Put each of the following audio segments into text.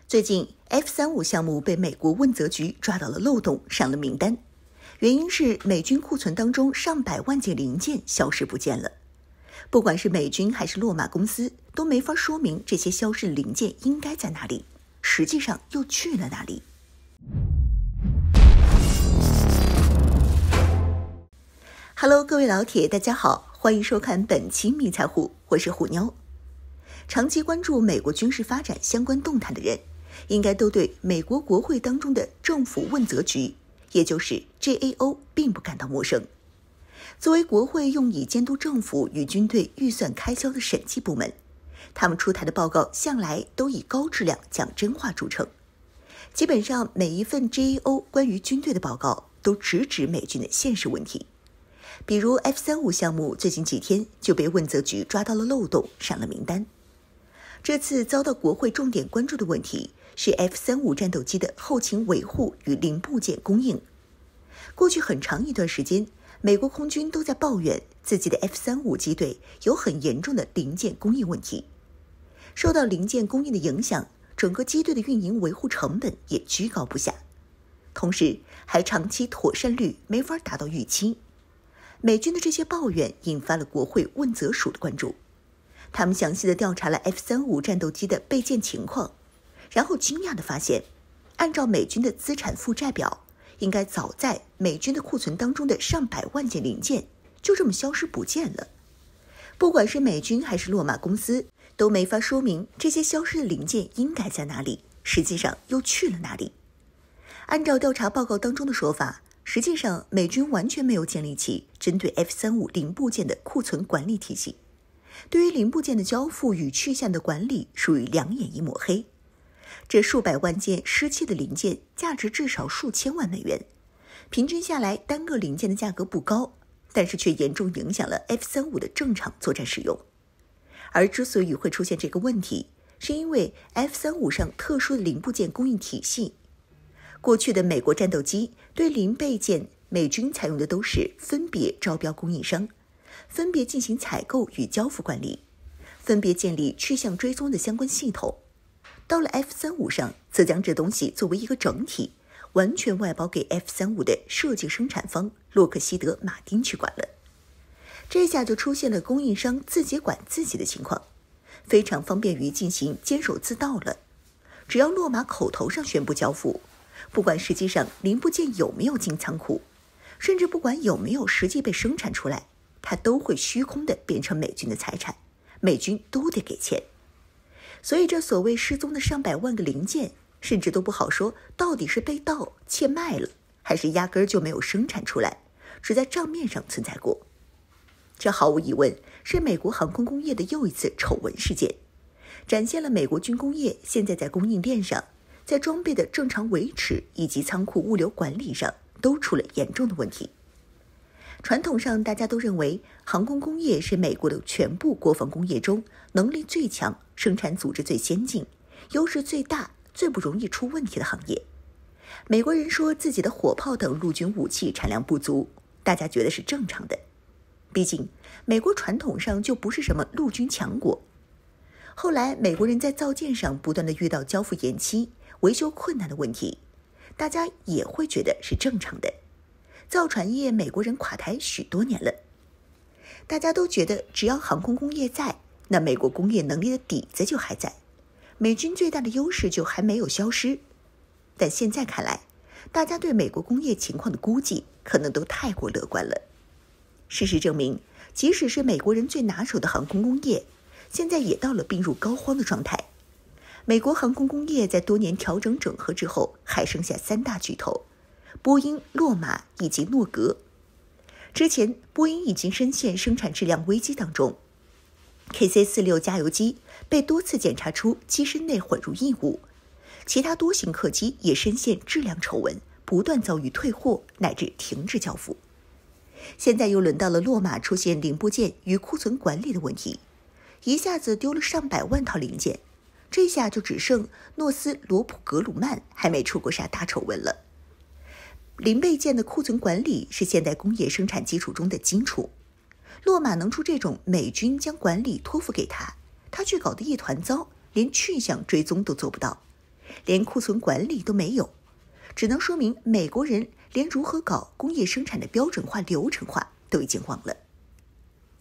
最近 F-35项目被美国问责局抓到了漏洞，上了名单。原因是美军库存当中上百万件零件消失不见了。不管是美军还是洛马公司，都没法说明这些消失的零件应该在哪里，实际上又去了哪里。Hello， 各位老铁，大家好，欢迎收看本期迷彩虎，我是虎妞。长期关注美国军事发展相关动态的人，应该都对美国国会当中的政府问责局，也就是 GAO 并不感到陌生。作为国会用以监督政府与军队预算开销的审计部门，他们出台的报告向来都以高质量、讲真话著称。基本上每一份 GAO 关于军队的报告都直指美军的现实问题。比如 F-35项目最近几天就被问责局抓到了漏洞，上了名单。这次遭到国会重点关注的问题是 F-35战斗机的后勤维护与零部件供应。过去很长一段时间，美国空军都在抱怨自己的 F-35机队有很严重的零件供应问题。受到零件供应的影响，整个机队的运营维护成本也居高不下，同时还长期妥善率没法达到预期。美军的这些抱怨引发了国会问责署的关注。他们详细地调查了 F-35战斗机的备件情况，然后惊讶地发现，按照美军的资产负债表，应该早在美军的库存当中的上百万件零件就这么消失不见了。不管是美军还是洛马公司，都没法说明这些消失的零件应该在哪里，实际上又去了哪里。按照调查报告当中的说法，实际上美军完全没有建立起针对 F-35零部件的库存管理体系。对于零部件的交付与去向的管理属于两眼一抹黑。这数百万件失窃的零件价值至少数千万美元，平均下来单个零件的价格不高，但是却严重影响了 F-35的正常作战使用。而之所以会出现这个问题，是因为 F-35上特殊的零部件供应体系。过去的美国战斗机对零备件，美军采用的都是分别招标供应商，分别进行采购与交付管理，分别建立去向追踪的相关系统。到了 F-35上，则将这东西作为一个整体，完全外包给 F-35的设计生产方洛克希德马丁去管了。这下就出现了供应商自己管自己的情况，非常方便于进行监守自盗了。只要洛马口头上宣布交付，不管实际上零部件有没有进仓库，甚至不管有没有实际被生产出来，它都会虚空的变成美军的财产，美军都得给钱。所以这所谓失踪的上百万个零件，甚至都不好说到底是被盗窃卖了，还是压根儿就没有生产出来，只在账面上存在过。这毫无疑问是美国航空工业的又一次丑闻事件，展现了美国军工业现在在供应链上，在装备的正常维持以及仓库物流管理上都出了严重的问题。传统上大家都认为航空工业是美国的全部国防工业中能力最强、生产组织最先进、优势最大、最不容易出问题的行业。美国人说自己的火炮等陆军武器产量不足，大家觉得是正常的。毕竟美国传统上就不是什么陆军强国。后来美国人在造舰上不断的遇到交付延期、维修困难的问题，大家也会觉得是正常的。造船业美国人垮台许多年了，大家都觉得只要航空工业在，那美国工业能力的底子就还在，美军最大的优势就还没有消失。但现在看来，大家对美国工业情况的估计可能都太过乐观了。事实证明，即使是美国人最拿手的航空工业，现在也到了病入膏肓的状态。美国航空工业在多年调整整合之后，还剩下三大巨头：波音、洛马以及诺格。之前波音已经深陷生产质量危机当中， KC-46 加油机被多次检查出机身内混入异物，其他多型客机也深陷质量丑闻，不断遭遇退货乃至停止交付。现在又轮到了洛马出现零部件与库存管理的问题，一下子丢了上百万套零件，这下就只剩诺斯罗普格鲁曼还没出过啥大丑闻了。零备件的库存管理是现代工业生产基础中的基础，洛马能出这种美军将管理托付给他，他却搞得一团糟，连去向追踪都做不到，连库存管理都没有，只能说明美国人连如何搞工业生产的标准化、流程化都已经忘了。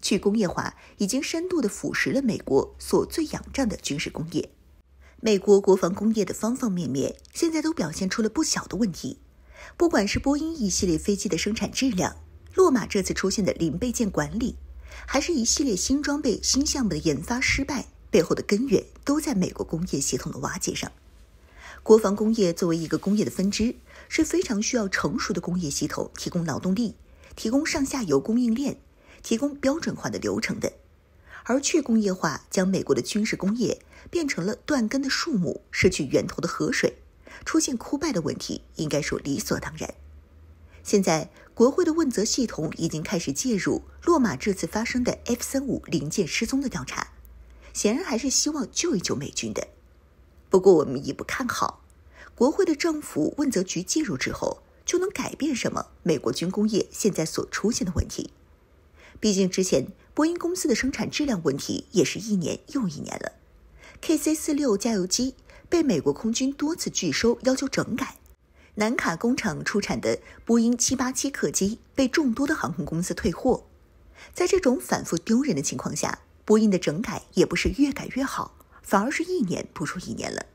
去工业化已经深度地腐蚀了美国所最仰仗的军事工业。美国国防工业的方方面面现在都表现出了不小的问题，不管是波音一系列飞机的生产质量，洛马这次出现的零备件管理，还是一系列新装备、新项目的研发失败，背后的根源都在美国工业系统的瓦解上。国防工业作为一个工业的分支，是非常需要成熟的工业系统提供劳动力，提供上下游供应链，提供标准化的流程的。而去工业化将美国的军事工业变成了断根的树木，失去源头的河水，出现枯败的问题，应该说理所当然。现在国会的问责系统已经开始介入洛马这次发生的 F-35零件失踪的调查，显然还是希望救一救美军的。不过我们也不看好国会的政府问责局介入之后就能改变什么美国军工业现在所出现的问题。毕竟之前波音公司的生产质量问题也是一年又一年了， KC-46 加油机被美国空军多次拒收，要求整改，南卡工厂出产的波音787客机被众多的航空公司退货。在这种反复丢人的情况下，波音的整改也不是越改越好，反而是一年不如一年了。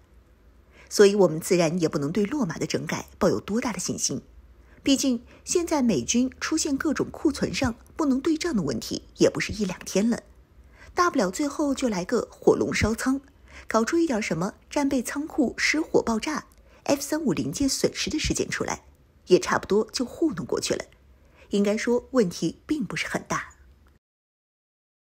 所以我们自然也不能对洛马的整改抱有多大的信心，毕竟现在美军出现各种库存上不能对账的问题也不是一两天了，大不了最后就来个火龙烧仓，搞出一点什么战备仓库失火爆炸、F-35零件损失的事件出来，也差不多就糊弄过去了。应该说问题并不是很大。